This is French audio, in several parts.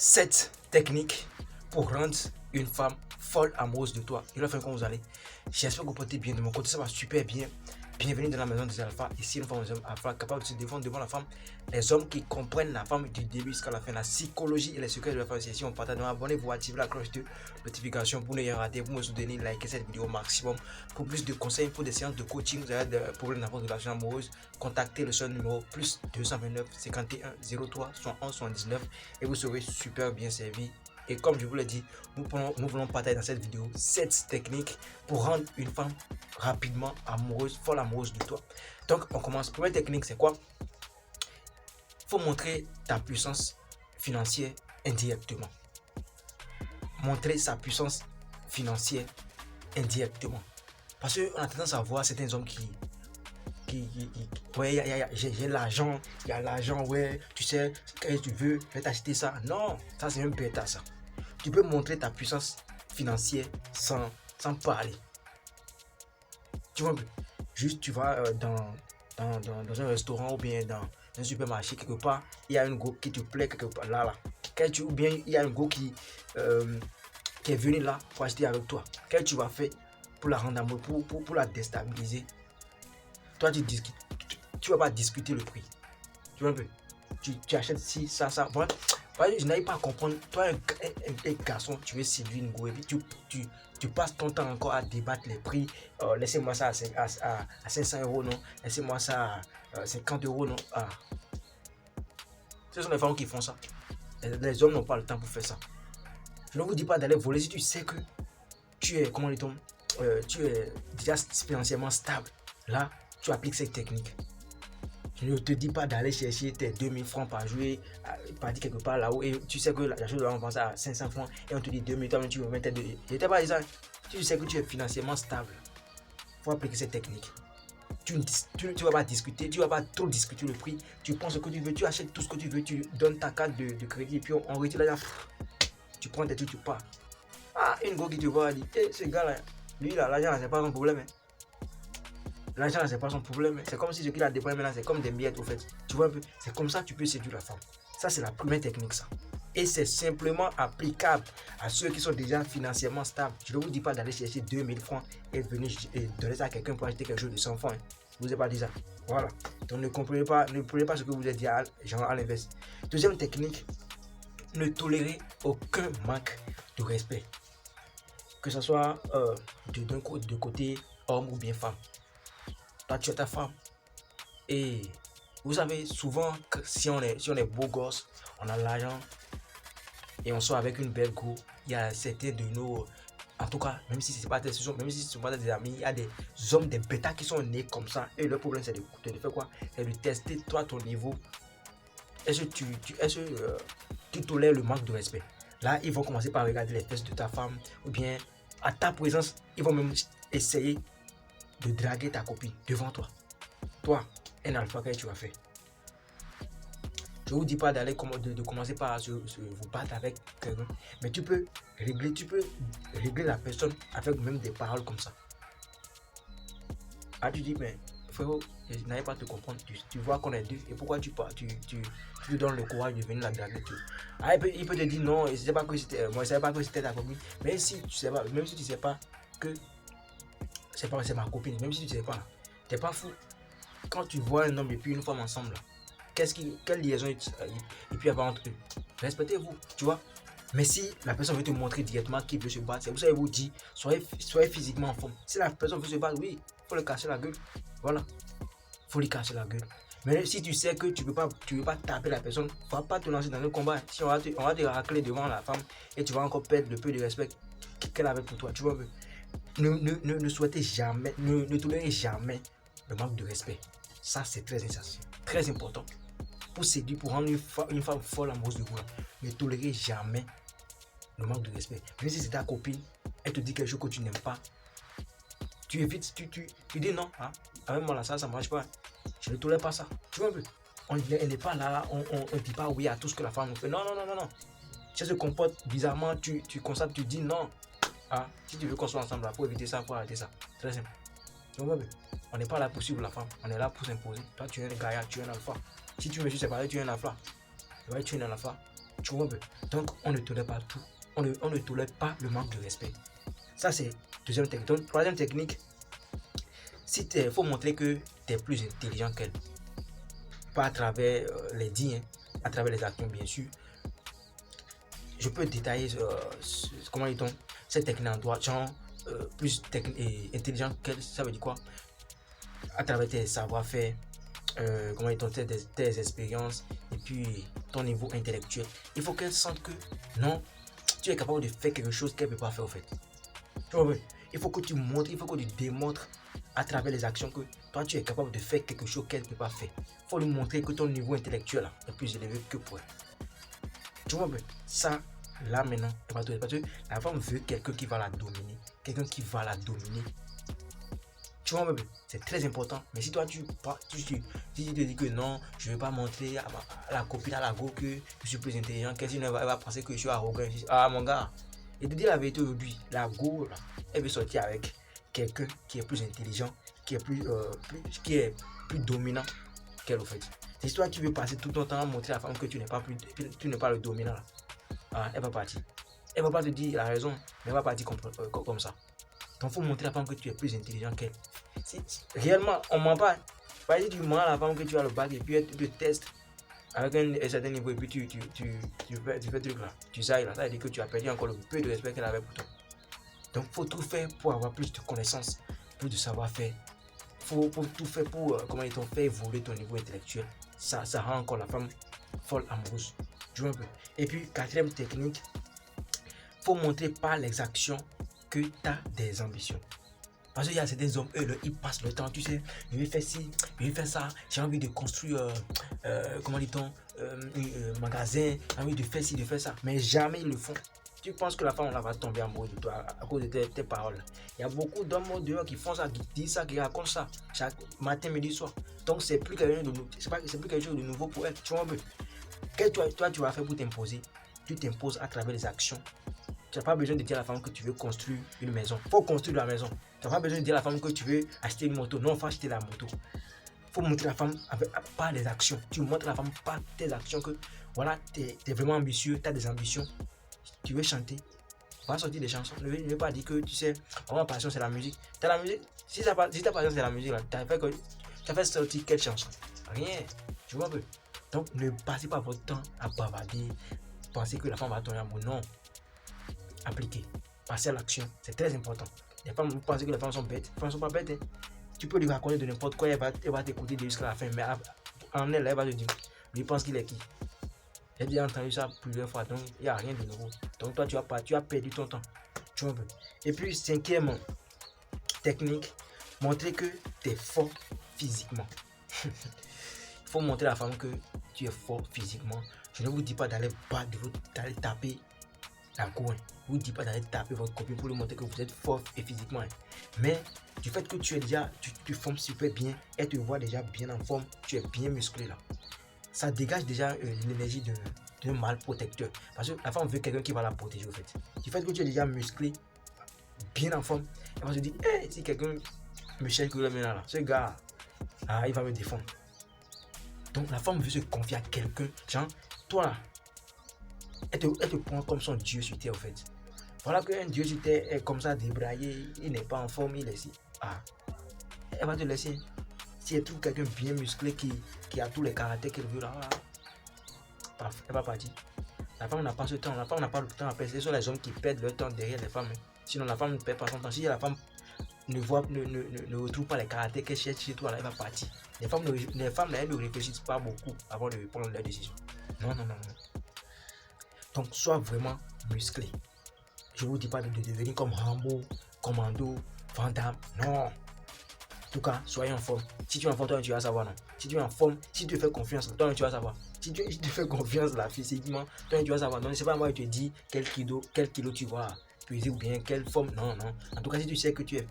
7 techniques pour rendre une femme folle amoureuse de toi. Et là, comment vous allez? J'espère que vous portez bien. De mon côté, ça va super bien. Bienvenue dans la maison des alphas. Ici, une femme des hommes alpha capable de se défendre devant la femme. Les hommes qui comprennent la femme du début jusqu'à la fin. La psychologie et les secrets de la femme. Si on partage, abonnez-vous, activez la cloche de notification pour ne rien rater. Vous me soutenir, likez cette vidéo au maximum. Pour plus de conseils, pour des séances de coaching, vous avez des problèmes d'avance de relation amoureuse, contactez le seul numéro plus 229 51 03 71 79 et vous serez super bien servi. Et comme je vous l'ai dit, nous voulons partager dans cette vidéo 7 techniques pour rendre une femme rapidement amoureuse, folle amoureuse de toi. Donc, on commence. Première technique, c'est quoi? Il faut montrer ta puissance financière indirectement. Montrer sa puissance financière indirectement. Parce qu'on a tendance à voir certains hommes qui ouais, j'ai l'argent, il y a l'argent, ouais, tu sais, quand tu veux, je vais t'acheter ça. Non, ça c'est un bêta ça. Tu peux montrer ta puissance financière sans parler. Tu vois un peu. Juste tu vas dans un restaurant ou bien dans un supermarché quelque part, il y a une go qui te plaît quelque part là. Ou bien il y a une go qui est venu là pour acheter avec toi. Qu'est-ce que tu vas faire pour la rendre amoureuse, pour la déstabiliser? Toi, tu vas pas discuter le prix. Tu vois un peu. Tu achètes ci, ça. Bon, je n'arrive pas à comprendre. Toi, un garçon, tu veux séduire une go et puis tu passes ton temps encore à débattre les prix. Laissez-moi ça à 500 €, non. Laissez-moi ça à 50 €, non. Ah. Ce sont les femmes qui font ça. Les hommes n'ont pas le temps pour faire ça. Je ne vous dis pas d'aller voler si tu sais que tu es, comment dit-on, tu es déjà financièrement stable. Là, tu appliques cette technique. Je ne te dis pas d'aller chercher tes 2000 francs par jour, partir quelque part là-haut et tu sais que la chose doit penser à 500 francs et on te dit 2000, toi-même tu veux mettre 2. Je ne t'ai pas dit ça. Tu sais que tu es financièrement stable. Il faut appliquer cette technique. Tu ne vas pas discuter, tu ne vas pas trop discuter le prix. Tu prends ce que tu veux, tu achètes tout ce que tu veux, tu donnes ta carte de crédit et puis on retire l'argent. Tu prends tes trucs, tu pars. Ah, une go qui te voit dit, ce gars-là, lui, là, l'argent, c'est pas son problème. L'argent, c'est pas son problème. C'est comme si ce qu'il a dépensé maintenant, c'est comme des miettes au fait. Tu vois un peu, c'est comme ça que tu peux séduire la femme. Ça, c'est la première technique, ça. Et c'est simplement applicable à ceux qui sont déjà financièrement stables. Je ne vous dis pas d'aller chercher 2000 francs et venir donner ça à quelqu'un pour acheter quelque chose de 100 francs. Je ne vous ai pas dit ça. Voilà. Donc ne prenez pas ce que vous avez dit à l'inverse. Deuxième technique, ne tolérez aucun manque de respect. Que ce soit de côté homme ou bien femme. Toi, tu es ta femme. Et vous savez, souvent, si on est beau gosse, on a l'argent et on sort avec une belle go, il y a certains de nos, en tout cas, même si ce ne sont pas des amis, il y a des hommes, des bêtas qui sont nés comme ça. Et le problème, c'est de faire quoi? C'est de tester, toi, ton niveau. Est-ce que tu tolères le manque de respect? Là, ils vont commencer par regarder les fesses de ta femme, ou bien à ta présence, ils vont même essayer de draguer ta copine devant toi. Toi, un alpha, qu'est-ce que tu vas faire? Je ne vous dis pas d'aller de commencer par vous battre avec quelqu'un, mais tu peux régler la personne avec même des paroles comme ça. Ah, tu dis, mais frérot, je n'arrive pas à te comprendre. Tu vois qu'on est deux, et pourquoi tu te donnes le courage de venir la draguer? Ah, il peut te dire non, je ne sais pas que c'était moi, je ne savais pas que c'était ta copine. Mais si tu sais pas, même si tu ne sais pas que c'est ma copine, même si tu ne sais pas, tu n'es pas fou. Quand tu vois un homme et puis une femme ensemble, quelle liaison il peut y avoir entre eux? Respectez-vous, tu vois. Mais si la personne veut te montrer directement qu'il veut se battre, c'est pour ça qu'il vous dit, soyez physiquement en forme. Si la personne veut se battre, oui, il faut le casser la gueule. Voilà, il faut lui casser la gueule. Mais si tu sais que tu veux pas taper la personne, il ne va pas te lancer dans le combat. Si on va te racler devant la femme et tu vas encore perdre le peu de respect qu'elle avait pour toi, tu vois. Ne souhaitez jamais, ne tolérez jamais le manque de respect. Ça, c'est très important. Pour séduire, pour rendre une femme folle amoureuse de vous, ne tolérez jamais le manque de respect. Même si c'est ta copine, elle te dit quelque chose que tu n'aimes pas, tu évites, tu dis non, hein, avec moi là, ça ne marche pas. Je ne tolère pas ça. Tu vois un peu? Elle n'est pas là, on ne dit pas oui à tout ce que la femme nous fait. Non. Si elle se comporte bizarrement, tu constates, tu dis non. Ah, si tu veux qu'on soit ensemble, il faut éviter ça, il faut arrêter ça. Très simple. On n'est pas là pour suivre la femme, on est là pour s'imposer. Toi, tu es un gaillard, tu es un alpha. Si tu me suis séparé, tu es un alpha. Tu es un alpha. Tu vois un peu. Donc, on ne tolère pas tout. On ne tolère pas le manque de respect. Ça, c'est deuxième technique. Donc, troisième technique, si il faut montrer que tu es plus intelligent qu'elle. Pas à travers les dits, hein, à travers les actions, bien sûr. Je peux détailler comment dit-on cette technique en droit, genre plus intelligent qu'elle, ça veut dire quoi? À travers tes savoir-faire, comment dit-on, tes expériences et puis ton niveau intellectuel. Il faut qu'elle sente que non, tu es capable de faire quelque chose qu'elle ne peut pas faire au fait. Tu vois, il faut que tu montres, il faut que tu démontres à travers les actions que toi tu es capable de faire quelque chose qu'elle ne peut pas faire. Il faut lui montrer que ton niveau intellectuel là, est plus élevé que pour elle. Tu vois, ça, là maintenant, parce que la femme veut quelqu'un qui va la dominer, quelqu'un qui va la dominer. Tu vois, c'est très important. Mais si toi, tu te dis que non, je ne vais pas montrer à la copine, à la go que je suis plus intelligent, qu'elle va penser que je suis arrogant. Ah, mon gars, et te dire la vérité aujourd'hui, la go, là, elle veut sortir avec quelqu'un qui est plus intelligent, qui est plus dominant qu'elle, au fait. Si toi, tu veux passer tout ton temps à montrer à la femme que tu n'es pas le dominant, là, ah, elle va partir. Elle va pas te dire la raison, mais elle va partir comme ça. Donc, il faut montrer à la femme que tu es plus intelligent qu'elle. Si réellement, on ne ment pas. Pas dire du mens à la femme que tu as le bac et puis elle te teste avec un certain niveau et puis tu fais truc là. Tu sais là, ça veut dire que tu as perdu encore le peu de respect qu'elle avait pour toi. Donc, il faut tout faire pour avoir plus de connaissances, plus de savoir-faire. Il faut tout faire pour faire évoluer ton niveau intellectuel. Ça rend encore la femme folle amoureuse. Tu vois un peu. Et puis, quatrième technique, il faut montrer par les actions que tu as des ambitions. Parce qu'il y a certains hommes, eux, ils passent le temps, tu sais, je vais faire ci, je vais faire ça, j'ai envie de construire, comment dit-on, un magasin, j'ai envie de faire ci, de faire ça, mais jamais ils le font. Tu penses que la femme va tomber amoureuse de toi à cause de tes paroles. Il y a beaucoup d'hommes au dehors qui font ça, qui disent ça, qui racontent ça, chaque matin, midi, soir. Donc c'est plus quelque chose de nouveau pour elle. Tu vois un peu. Qu'est-ce que toi, tu vas faire pour t'imposer? Tu t'imposes à travers les actions. Tu n'as pas besoin de dire à la femme que tu veux construire une maison. Il faut construire la maison. Tu n'as pas besoin de dire à la femme que tu veux acheter une moto. Non, il faut acheter la moto. Il faut montrer à la femme par les actions. Tu montres à la femme par tes actions que voilà, tu es vraiment ambitieux, tu as des ambitions. Tu veux chanter. On va sortir des chansons. Ne veux pas dire que tu sais, ma passion c'est la musique. Tu as la musique. Si ta passion c'est la musique, tu as fait sortir quelle chanson? Rien. Tu vois un peu. Donc ne passez pas votre temps à bavarder. Pensez que la femme va tomber amoureux. Non. Appliquer, passer à l'action, c'est très important. Les femmes, vous pensez que les femmes sont bêtes, les femmes ne sont pas bêtes. Hein. Tu peux lui raconter de n'importe quoi, elle va t'écouter jusqu'à la fin, mais en elle va te dire, lui pense qu'il est qui. J'ai déjà entendu ça plusieurs fois, donc il n'y a rien de nouveau. Donc toi, tu as perdu ton temps. Tu vois un peu. Et puis, cinquième technique, montrer que tu es fort physiquement. Il faut montrer à la femme que tu es fort physiquement. Je ne vous dis pas d'aller d'aller taper la cour. Je ne vous dis pas d'aller taper votre copine pour lui montrer que vous êtes fort et physiquement. Du fait que tu es déjà, tu formes super bien, elle te voit déjà bien en forme, tu es bien musclé là. Ça dégage déjà l'énergie d'un mâle protecteur. Parce que la femme veut quelqu'un qui va la protéger au fait. Du fait que tu es déjà musclé, bien en forme, elle va se dire, hey, si quelqu'un me cherche que là, ce gars, il va me défendre. Donc la femme veut se confier à quelqu'un, genre, toi là, elle te prend comme son Dieu sur terre, en fait. Voilà qu'un Dieu sur terre est comme ça débraillé, il n'est pas en forme, il est ici. Elle va te laisser. Si elle trouve quelqu'un bien musclé qui a tous les caractères qu'elle veut là, elle va partir. La femme n'a pas ce temps, la femme n'a pas le temps à perdre. Ce sont les hommes qui perdent leur temps derrière les femmes. Sinon, la femme ne perd pas son temps. Si la femme ne retrouve pas les caractères qu'elle cherche chez toi, là, elle va partir. Les femmes, elles ne réfléchissent pas beaucoup avant de prendre leurs décisions. Non. Donc, sois vraiment musclé. Je ne vous dis pas de devenir comme Rambo, Commando, Vandame. Non. En tout cas, soyez en forme. Si tu es en forme, toi, tu vas savoir, non. Si tu es en forme, si tu fais confiance, toi, tu vas savoir. Si tu te fais confiance là, physiquement, toi, tu vas savoir. Non, c'est pas moi qui te dis quel kilo tu vas peser ou bien quelle forme. Non. En tout cas, si tu sais que tu es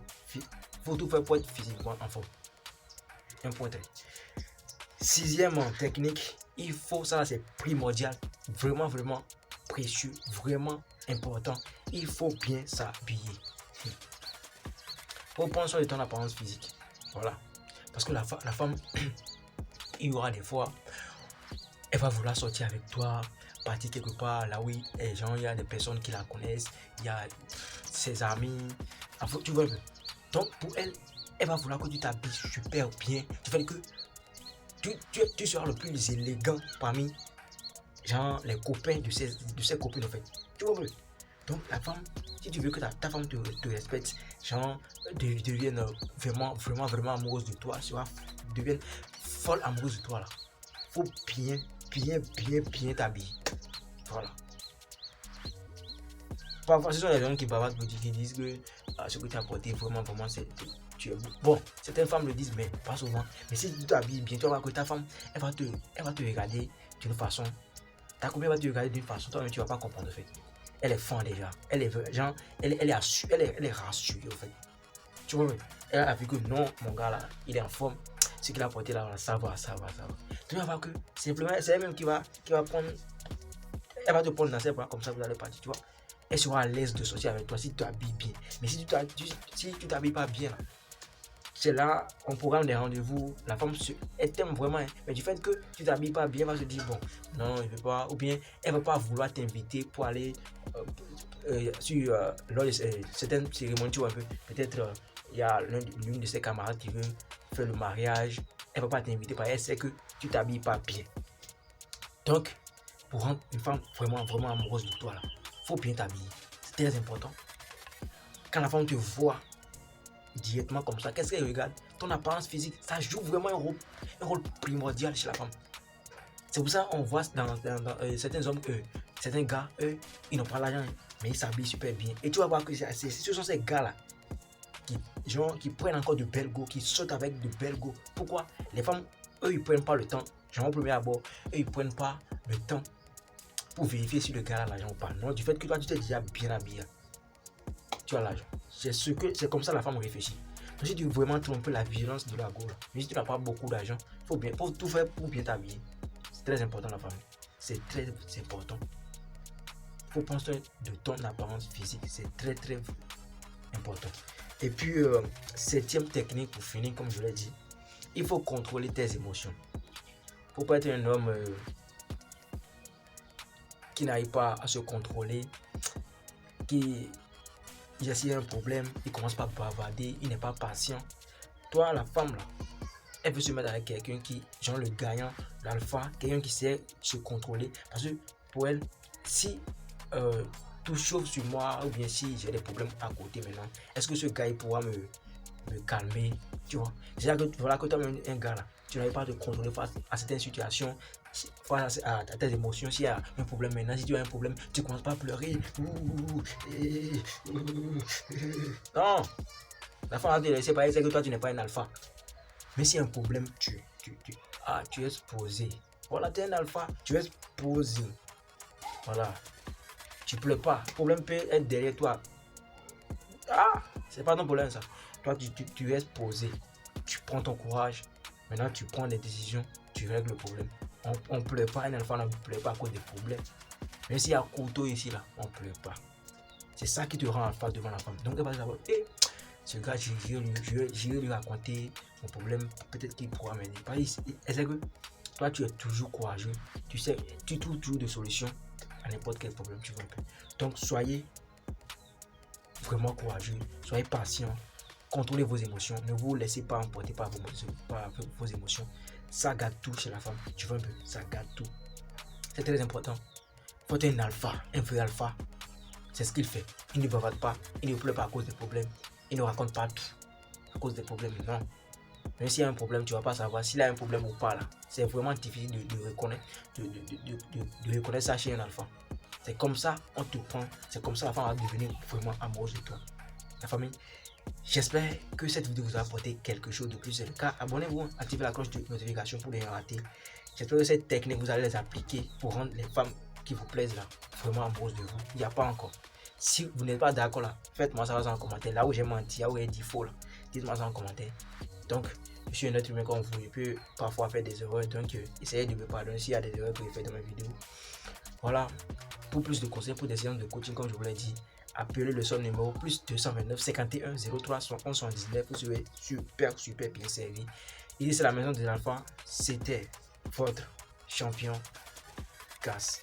faut tout faire pour être physiquement en forme. Un point très. Sixième technique, il faut, ça c'est primordial, vraiment précieux, vraiment important. Il faut bien s'habiller. Pour prendre soin de ton apparence physique. Voilà. Parce que la femme, il y aura des fois, Elle va vouloir sortir avec toi, partir quelque part, là où il y a des personnes qui la connaissent, il y a ses amis. Enfin, tu vois, donc pour elle, elle va vouloir que tu t'habilles super bien. Tu fais que tu seras le plus élégant parmi genre, les copains de ses copines en fait. Tu vois, donc la femme, si tu veux que ta femme te respecte, genre, devienne vraiment amoureuse de toi, devienne folle amoureuse de toi là. Faut bien t'habiller. Voilà. Parfois, ce sont les gens qui bavardent, qui disent que ce que tu as porté, vraiment, tu es beau. Bon, certaines femmes le disent, mais pas souvent. Mais si tu t'habilles bien, tu vas voir que ta femme, elle va te regarder d'une façon. Ta copine va te regarder d'une façon, toi-même, tu ne vas pas comprendre, en fait. Elle est fan déjà. Elle est, genre, elle est rassurée, en fait. Tu vois, elle a vu que non, mon gars là, il est en forme. Ce qu'il a porté là, ça va. Tu vas voir que simplement, c'est elle-même qui va prendre. Elle va te prendre dans ses bras comme ça, vous allez partir, tu vois. Elle sera à l'aise de sortir avec toi si tu t'habilles bien. Mais si tu t'habilles pas bien, c'est là qu'on programme des rendez-vous. La femme, elle t'aime vraiment, hein. Mais du fait que tu t'habilles pas bien, elle va se dire, bon, non, il veut pas. Ou bien, elle va pas vouloir t'inviter pour aller sur lors de certaines cérémonies, tu vois un peu. Peut-être, il y a l'une de ses camarades qui veut faire le mariage. Elle va pas t'inviter parce qu'elle sait que tu t'habilles pas bien. Donc, pour rendre une femme vraiment amoureuse de toi, là, faut bien t'habiller. C'est très important. Quand la femme te voit directement comme ça, qu'est-ce qu'elle regarde? Ton apparence physique, ça joue vraiment un rôle primordial chez la femme. C'est pour ça qu'on voit dans certains hommes, certains gars, eux, ils n'ont pas l'argent, mais ils s'habillent super bien. Et tu vas voir que ce sont ces gars-là qui prennent encore de belles go, qui sautent avec de belles go. Pourquoi? Les femmes, eux, ils prennent pas le temps. Genre au premier abord, eux, ils prennent pas le temps pour vérifier si le gars a l'argent ou pas. Non, du fait que toi, tu t'es déjà bien habillé, tu as l'argent. C'est comme ça la femme réfléchit. Donc, si tu veux vraiment tromper la vigilance de la go, mais si tu n'as pas beaucoup d'argent, faut tout faire pour bien t'habiller. C'est très important la famille. C'est très important. Il faut penser de ton apparence physique. C'est très important. Et puis, septième technique pour finir, comme je l'ai dit, il faut contrôler tes émotions. Il ne faut pas être un homme qui n'arrive pas à se contrôler, s'il y a un problème, il commence pas à bavarder, il n'est pas patient. Toi, la femme, là, elle veut se mettre avec quelqu'un qui, genre le gagnant, l'alpha, quelqu'un qui sait se contrôler. Parce que pour elle, si tout chauffe sur moi, ou bien si j'ai des problèmes à côté maintenant, est-ce que ce gars il pourra me calmer, tu vois? C'est-à-dire que voilà que toi-même un gars là, tu n'arrives pas à te contrôler face à certaines situations, face à tes émotions. S'il y a un problème maintenant, si tu as un problème, tu ne commences pas à pleurer. Non, la femme va te laisser parler, c'est que toi tu n'es pas un alpha. Mais s'il y a un problème, tu es posé. Voilà, tu es un alpha, tu es posé. Voilà. Tu ne pleures pas. Le problème peut être derrière toi. Ah, c'est pas ton problème ça. Toi, tu es posé. Tu prends ton courage. Maintenant, tu prends des décisions. Tu règles le problème. On ne pleure pas. Un alpha ne pleure pas à cause des problèmes. Même s'il y a un couteau ici, là, on ne pleure pas. C'est ça qui te rend alpha devant la femme. Donc, elle va savoir, ce gars, je vais lui raconter mon problème. Peut-être qu'il pourra m'aider. Elle sait que toi, tu es toujours courageux. Tu trouves toujours des solutions à n'importe quel problème tu veux un peu. Donc, soyez vraiment courageux, soyez patient, contrôlez vos émotions, ne vous laissez pas emporter par vos émotions. Ça gâte tout chez la femme, tu vois un peu, ça gâte tout. C'est très important. Il faut être un alpha, un vrai alpha. C'est ce qu'il fait. Il ne bavarde pas, il ne pleure pas à cause des problèmes, il ne raconte pas tout à cause des problèmes, non. Même s'il y a un problème, tu ne vas pas savoir s'il a un problème ou pas là. C'est vraiment difficile de reconnaître, de reconnaître ça chez un alpha. C'est comme ça on te prend, c'est comme ça la femme va devenir vraiment amoureuse de toi. La famille, j'espère que cette vidéo vous a apporté quelque chose de plus. C'est le cas, abonnez-vous, activez la cloche de notification pour ne rien rater. J'espère que cette technique vous allez les appliquer pour rendre les femmes qui vous plaisent là vraiment amoureuses de vous. Il n'y a pas encore. Si vous n'êtes pas d'accord là, faites-moi ça en commentaire. Là où j'ai menti, là où j'ai dit faux là, dites-moi ça en commentaire. Donc, je suis un être humain comme vous, je peux parfois faire des erreurs, donc essayez de me pardonner s'il y a des erreurs que je fais dans mes vidéos. Voilà, pour plus de conseils, pour des séances de coaching, comme je vous l'ai dit, appelez le son numéro plus 229 51 03 71 79. Vous serez super bien servi. Ici, c'est la maison des enfants. C'était votre champion, casse.